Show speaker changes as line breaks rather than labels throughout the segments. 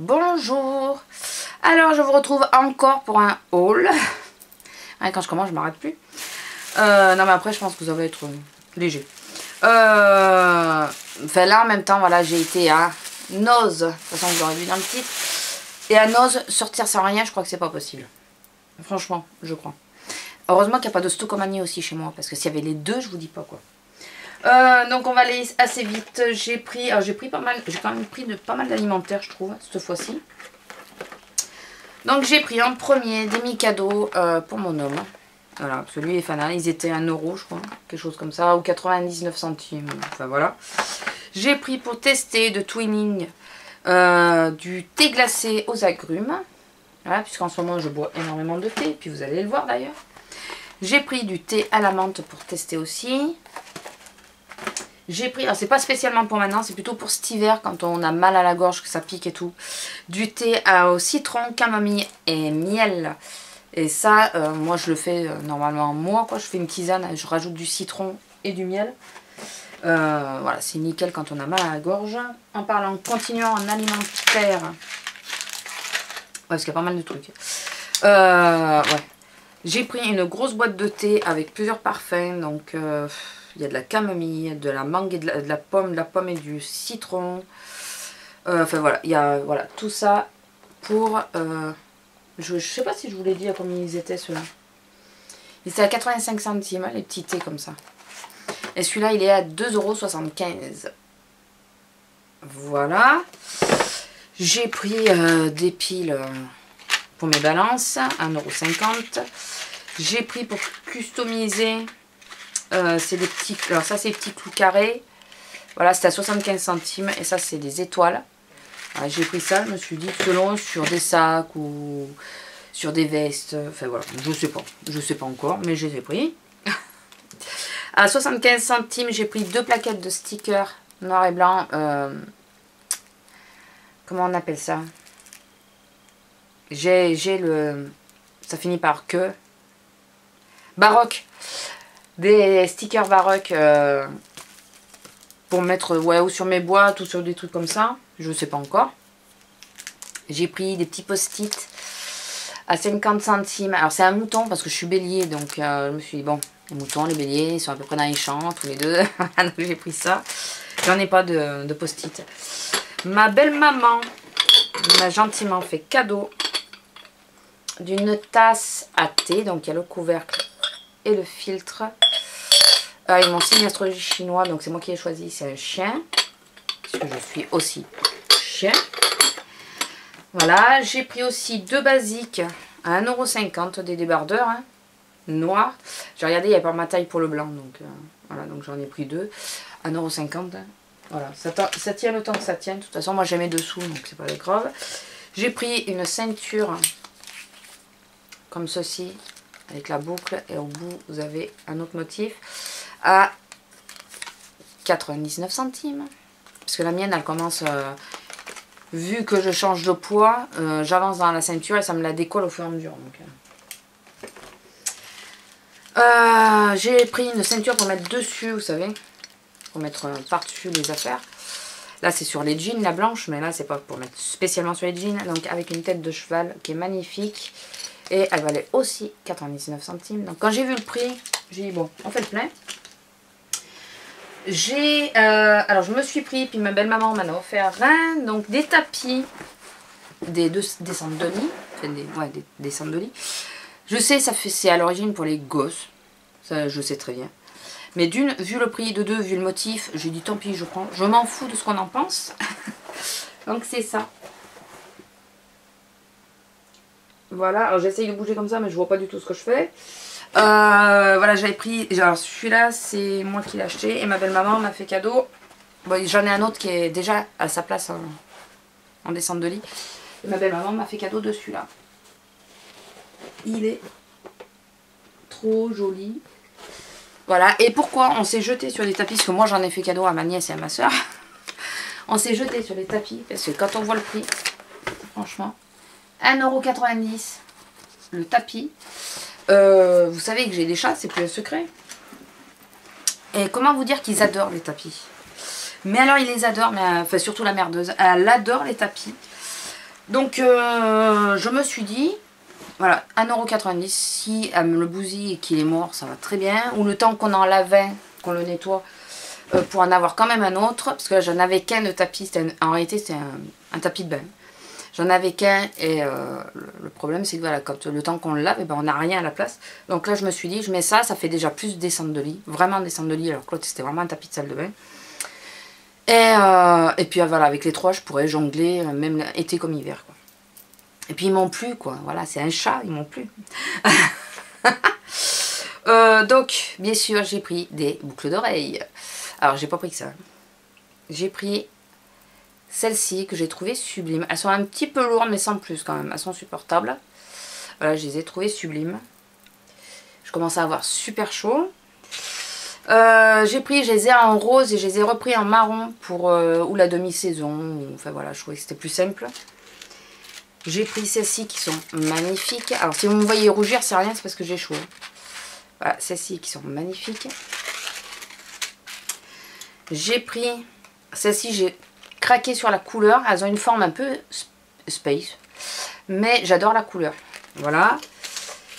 Bonjour. Alors je vous retrouve encore pour un haul. Quand je commence je m'arrête plus. Non mais après je pense que ça va être léger. Enfin là en même temps voilà, j'ai été à Noz. De toute façon vous l'aurez vu dans le titre. Et à Noz, sortir sans rien, je crois que c'est pas possible. Franchement, je crois. Heureusement qu'il n'y a pas de Stocomanie aussi chez moi. Parce que s'il y avait les deux, je vous dis pas quoi. Donc on va aller assez vite. J'ai pris pas mal. J'ai quand même pris pas mal d'alimentaire, je trouve, cette fois-ci. Donc j'ai pris en premier des mi-cadeaux pour mon homme. Voilà, parce que lui est fanat. Ils étaient 1 euro, je crois. Quelque chose comme ça. Ou 99 centimes. Enfin voilà. J'ai pris pour tester de Twinning du thé glacé aux agrumes. Voilà, puisqu'en ce moment je bois énormément de thé. Puis vous allez le voir d'ailleurs. J'ai pris du thé à la menthe pour tester aussi. J'ai pris, alors c'est pas spécialement pour maintenant, c'est plutôt pour cet hiver quand on a mal à la gorge, que ça pique et tout. Du thé au citron, camomille et miel. Et ça, moi je le fais normalement moi, quoi. Je fais une tisane, je rajoute du citron et du miel. Voilà, c'est nickel quand on a mal à la gorge. En parlant, continuant en alimentaire. Ouais, parce qu'il y a pas mal de trucs. Ouais. J'ai pris une grosse boîte de thé avec plusieurs parfums, donc... il y a de la camomille, de la mangue et de la pomme et du citron. Enfin voilà, il y a voilà, tout ça pour... je sais pas si je vous l'ai dit à combien ils étaient ceux-là. Ils étaient à 85 centimes, les petits thés comme ça. Et celui-là, il est à 2,75 €. Voilà. J'ai pris des piles pour mes balances, 1,50 €. J'ai pris pour customiser... c'est des petits, alors ça c'est des petits clous carrés. Voilà, c'est à 75 centimes. Et ça c'est des étoiles. Voilà, j'ai pris ça, je me suis dit selon sur des sacs ou sur des vestes. Enfin voilà, je sais pas encore, mais je les ai pris. À 75 centimes, j'ai pris 2 plaquettes de stickers noir et blanc. Comment on appelle ça? J'ai le... Ça finit par que... Baroque. Des stickers baroques pour mettre ouais, ou sur mes boîtes ou sur des trucs comme ça. Je sais pas encore. J'ai pris des petits post-it à 50 centimes. Alors c'est un mouton parce que je suis bélier. Donc je me suis dit bon, les moutons, les béliers, ils sont à peu près dans les champs tous les deux. Donc j'ai pris ça. J'en ai pas de post-it. Ma belle-maman m'a gentiment fait cadeau d'une tasse à thé. Donc il y a le couvercle et le filtre. Ils m'ont signé l'astrologie chinois, donc c'est moi qui ai choisi, c'est un chien, puisque je suis aussi chien. Voilà, j'ai pris aussi 2 basiques à 1,50 €, des débardeurs, hein, noirs. J'ai regardé, il n'y avait pas ma taille pour le blanc, donc voilà, donc j'en ai pris 2 à 1,50 €. Voilà, ça tient le temps que ça tienne. De toute façon, moi j'ai mes dessous, donc c'est pas grave. J'ai pris une ceinture comme ceci, avec la boucle, et au bout vous avez un autre motif à 99 centimes. Parce que la mienne, elle commence, vu que je change de poids, j'avance dans la ceinture et ça me la décolle au fur et à mesure. J'ai pris une ceinture pour mettre dessus, vous savez, pour mettre par-dessus les affaires. Là, c'est sur les jeans, la blanche, mais là, c'est pas pour mettre spécialement sur les jeans. Donc, avec une tête de cheval qui est magnifique. Et elle valait aussi 99 centimes. Donc, quand j'ai vu le prix, j'ai dit, bon, on fait le plein. Alors je me suis pris, puis ma belle-maman m'en a offert un, donc des tapis, des centres de lit, enfin des centres de lit. Je sais, c'est à l'origine pour les gosses, ça je sais très bien. Mais d'une, vu le prix, de deux, vu le motif, j'ai dit tant pis, je prends. Je m'en fous de ce qu'on en pense. Donc c'est ça. Voilà, alors j'essaye de bouger comme ça, mais je vois pas du tout ce que je fais. Voilà, j'avais pris, alors celui-là c'est moi qui l'ai acheté et ma belle-maman m'a fait cadeau. Bon, j'en ai un autre qui est déjà à sa place en descente de lit. Et ma belle-maman m'a fait cadeau de celui-là. Il est trop joli. Voilà, et pourquoi on s'est jeté sur les tapis? Parce que moi j'en ai fait cadeau à ma nièce et à ma soeur. On s'est jeté sur les tapis parce que quand on voit le prix, franchement, 1,90 € le tapis. Vous savez que j'ai des chats, c'est plus un secret. Et comment vous dire qu'ils adorent les tapis? Mais alors ils les adorent, mais enfin surtout la merdeuse, elle adore les tapis. Donc je me suis dit, voilà, 1,90 €, si elle me le bousille et qu'il est mort, ça va très bien. Ou le temps qu'on en lave un, qu'on le nettoie, pour en avoir quand même un autre. Parce que là, j'en avais qu'un de tapis, en réalité c'était un tapis de bain. J'en avais qu'un et le problème c'est que voilà, quand le temps qu'on le lave, et ben, on n'a rien à la place. Donc là je me suis dit, je mets ça, ça fait déjà plus descendre de lit. Vraiment descendre de lit, alors que l'autre c'était vraiment un tapis de salle de bain. Et puis voilà, avec les trois je pourrais jongler, même été comme hiver, quoi. Et puis ils m'ont plu, quoi. Voilà, c'est un chat, ils m'ont plu. Donc, bien sûr, j'ai pris des boucles d'oreilles. Alors, j'ai pas pris que ça. J'ai pris celles-ci que j'ai trouvées sublimes. Elles sont un petit peu lourdes, mais sans plus quand même. Elles sont supportables. Voilà, je les ai trouvées sublimes. Je commence à avoir super chaud. Je les ai en rose et je les ai repris en marron pour ou la demi-saison. Enfin voilà, je trouvais que c'était plus simple. J'ai pris celles-ci qui sont magnifiques. Alors si vous me voyez rougir, c'est rien, c'est parce que j'ai chaud. Voilà, celles-ci qui sont magnifiques. J'ai pris celles-ci, j'ai craqué sur la couleur. Elles ont une forme un peu space, mais j'adore la couleur. Voilà.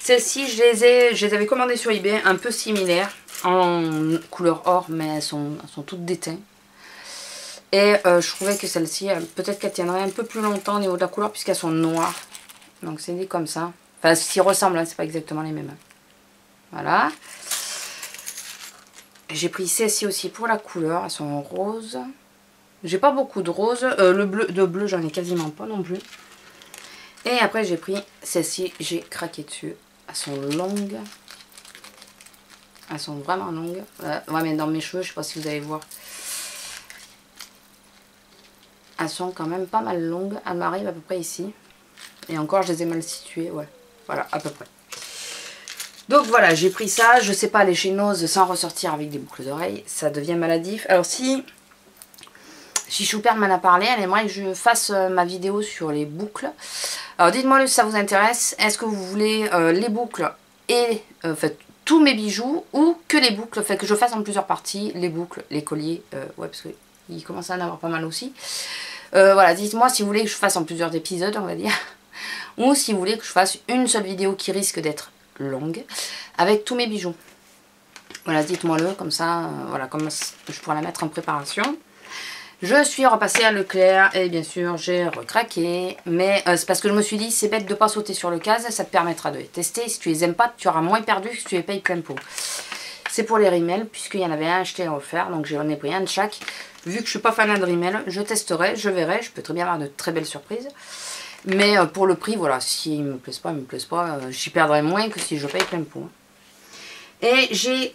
Celles-ci, je les avais commandées sur eBay, un peu similaires, en couleur or, mais elles sont toutes déteintes. Et je trouvais que celle-ci, peut-être qu'elle tiendrait un peu plus longtemps au niveau de la couleur, puisqu'elles sont noires. Donc c'est dit comme ça. Enfin, s'y ressemblent, hein, c'est pas exactement les mêmes. Voilà. J'ai pris celle-ci aussi pour la couleur, elles sont en rose. J'ai pas beaucoup de rose, le bleu j'en ai quasiment pas non plus. Et après j'ai pris celle-ci, j'ai craqué dessus. Elles sont longues. Elles sont vraiment longues. Ouais, mais dans mes cheveux, je sais pas si vous allez voir. Elles sont quand même pas mal longues. Elles m'arrivent à peu près ici. Et encore, je les ai mal situées. Ouais, voilà, à peu près. Donc voilà, j'ai pris ça. Je sais pas aller chez Nose sans ressortir avec des boucles d'oreilles. Ça devient maladif. Alors si Chouper m'en a parlé, elle aimerait que je fasse ma vidéo sur les boucles. Alors dites-moi si ça vous intéresse. Est-ce que vous voulez les boucles et tous mes bijoux ou que les boucles, que je fasse en plusieurs parties, les boucles, les colliers, ouais parce qu'il commence à en avoir pas mal aussi. Voilà, dites-moi si vous voulez que je fasse en plusieurs épisodes, on va dire. Ou si vous voulez que je fasse une seule vidéo qui risque d'être longue avec tous mes bijoux. Voilà, dites-moi-le, comme ça, voilà, comme je pourrais la mettre en préparation. Je suis repassée à Leclerc et bien sûr j'ai recraqué. Mais c'est parce que je me suis dit c'est bête de ne pas sauter sur le case, ça te permettra de les tester. Si tu les aimes pas, tu auras moins perdu que si tu les payes plein pot. C'est pour les rimels, puisqu'il y en avait un acheté et offert, donc j'en ai pris un de chaque. Vu que je suis pas fan de rimel, je testerai, je verrai, je peux très bien avoir de très belles surprises. Mais pour le prix, voilà, s'ils me plaisent pas, ils me plaisent pas, j'y perdrai moins que si je paye plein pot. Et j'ai,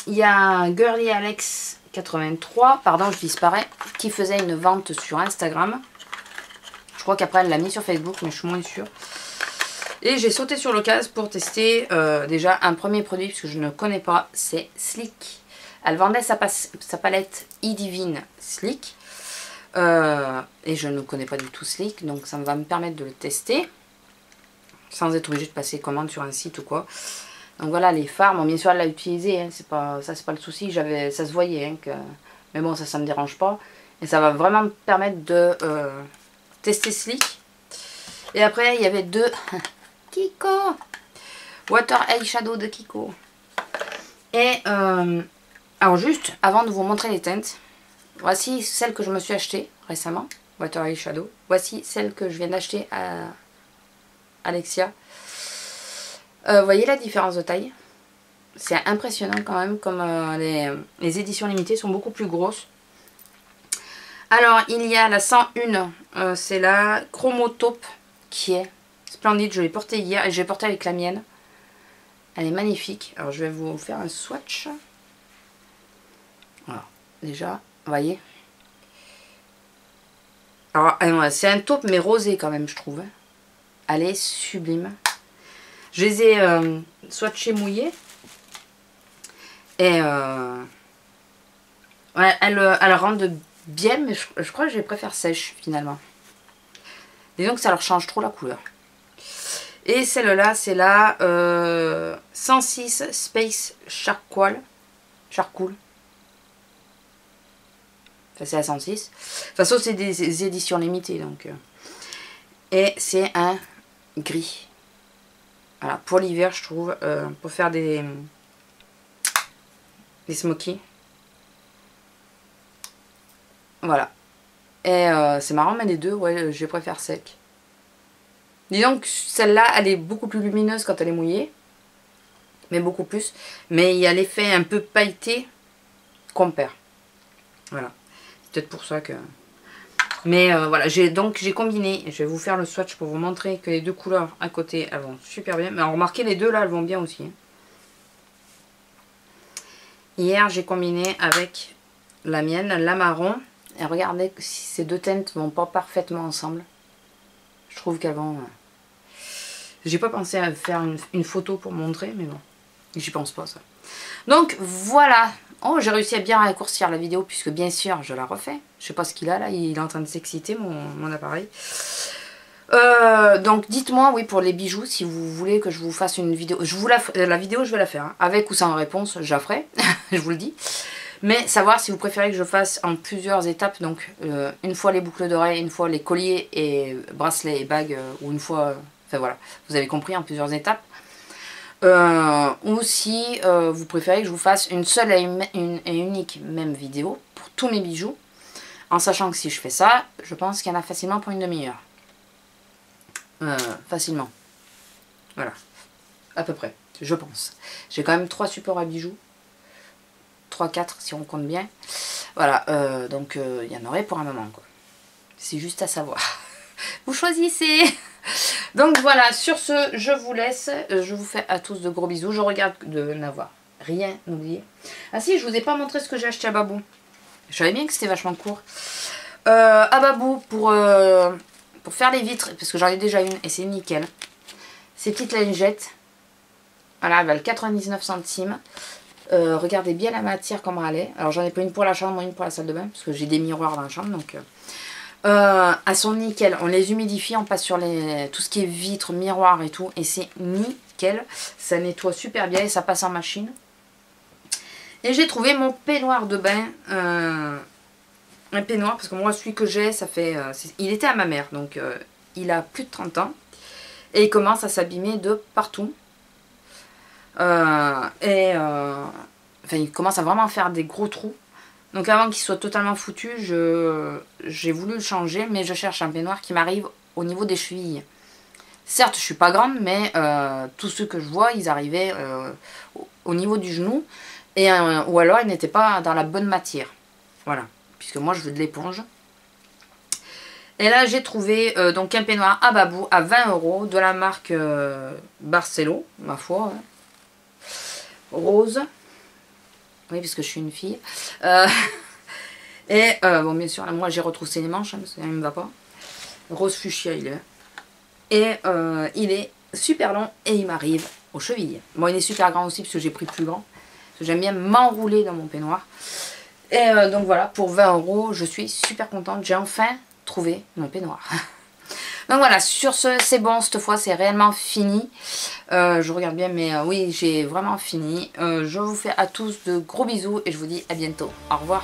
il y a Girly Alex 83, pardon je disparais, qui faisait une vente sur Instagram. Je crois qu'après elle l'a mis sur Facebook, mais je suis moins sûre. Et j'ai sauté sur l'occasion pour tester déjà un premier produit, parce que je ne connais pas, c'est Sleek. Elle vendait sa palette E-Divine Sleek. Et je ne connais pas du tout Sleek, donc ça va me permettre de le tester. Sans être obligé de passer commande sur un site ou quoi. Donc voilà les fards, bon, bien sûr elle l'a utilisé, hein, c'est pas le souci, ça se voyait, hein, mais bon ça me dérange pas. Et ça va vraiment me permettre de tester Sleek. Et après il y avait deux Kiko Water Eyeshadow de Kiko. Et alors juste avant de vous montrer les teintes, voici celle que je me suis achetée récemment, Water Eyeshadow. Voici celle que je viens d'acheter à Alexia. Vous voyez la différence de taille? C'est impressionnant quand même, comme les éditions limitées sont beaucoup plus grosses. Alors, il y a la 101, c'est la Chromotaupe qui est splendide. Je l'ai portée hier et je l'ai portée avec la mienne. Elle est magnifique. Alors, je vais vous faire un swatch. Voilà, déjà, vous voyez. Alors, c'est un taupe mais rosé quand même, je trouve. Elle est sublime. Je les ai swatchés mouillés. Et ouais, elles rendent bien, mais je crois que je les préfère sèches finalement. Disons que ça leur change trop la couleur. Et celle-là, c'est la 106 Space Charcoal. Enfin, c'est la 106. De toute façon, c'est des éditions limitées. Donc, Et c'est un gris. Voilà, pour l'hiver, je trouve, pour faire des smokies. Voilà. Et c'est marrant, mais les deux, ouais, je préfère sec. Disons que celle-là, elle est beaucoup plus lumineuse quand elle est mouillée. Mais beaucoup plus. Mais il y a l'effet un peu pailleté qu'on perd. Voilà. C'est peut-être pour ça que... Mais voilà, j'ai combiné. Je vais vous faire le swatch pour vous montrer que les deux couleurs à côté, elles vont super bien. Mais alors, remarquez, les deux là, elles vont bien aussi. Hier, j'ai combiné avec la mienne, la marron. Et regardez si ces deux teintes vont pas parfaitement ensemble. Je trouve qu'elles vont... J'ai pas pensé à faire une photo pour montrer, mais bon. J'y pense pas, ça. Donc, voilà. Oh, j'ai réussi à bien raccourcir la vidéo, puisque bien sûr, je la refais. Je sais pas ce qu'il a, là. Il est en train de s'exciter, mon appareil. Donc, dites-moi, oui, pour les bijoux, si vous voulez que je vous fasse une vidéo. La vidéo, je vais la faire. Hein. Avec ou sans réponse, je la ferai. Je vous le dis. Mais savoir si vous préférez que je fasse en plusieurs étapes. Donc, une fois les boucles d'oreilles, une fois les colliers et bracelets et bagues. Ou une fois... Enfin, voilà. Vous avez compris, en plusieurs étapes. Ou si vous préférez que je vous fasse une seule et unique même vidéo pour tous mes bijoux, en sachant que si je fais ça, je pense qu'il y en a facilement pour une demi-heure. Facilement. Voilà. À peu près, je pense. J'ai quand même 3 supports à bijoux. 3-4 si on compte bien. Voilà, donc il y en aurait pour un moment, quoi. C'est juste à savoir. Vous choisissez. Donc voilà, sur ce, je vous laisse. Je vous fais à tous de gros bisous. Je regarde de n'avoir rien oublié. Ah si, je vous ai pas montré ce que j'ai acheté à Babou. Je savais bien que c'était vachement court. À Babou, pour faire les vitres, parce que j'en ai déjà une et c'est nickel. Ces petites lingettes. Voilà, elles valent 99 centimes. Regardez bien la matière, comment elle est. Alors j'en ai pas une pour la chambre, une pour la salle de bain, parce que j'ai des miroirs dans la chambre, donc... elles sont nickel, on les humidifie, on passe sur tout ce qui est vitres, miroirs et tout, et c'est nickel, ça nettoie super bien et ça passe en machine. Et j'ai trouvé mon peignoir de bain, un peignoir, parce que moi celui que j'ai, ça fait, il était à ma mère, donc il a plus de 30 ans, et il commence à s'abîmer de partout. Enfin, il commence à vraiment faire des gros trous. Donc avant qu'il soit totalement foutu, j'ai voulu le changer, mais je cherche un peignoir qui m'arrive au niveau des chevilles. Certes, je suis pas grande, mais tous ceux que je vois, ils arrivaient au niveau du genou, ou alors ils n'étaient pas dans la bonne matière. Voilà, puisque moi je veux de l'éponge. Et là j'ai trouvé donc un peignoir à Babou à 20 € de la marque Barcelo, ma foi, hein. Rose. Oui, parce que je suis une fille. Et bon, bien sûr, là, moi j'ai retroussé les manches, hein, parce que ça ne me va pas. Rose fuchsia, il est. Et il est super long et il m'arrive aux chevilles. Bon, il est super grand aussi, parce que j'ai pris plus grand. Parce que j'aime bien m'enrouler dans mon peignoir. Et donc voilà, pour 20 €, je suis super contente. J'ai enfin trouvé mon peignoir. Donc voilà, sur ce, c'est bon, cette fois c'est réellement fini. Je regarde bien, mais oui, j'ai vraiment fini. Je vous fais à tous de gros bisous et je vous dis à bientôt. Au revoir.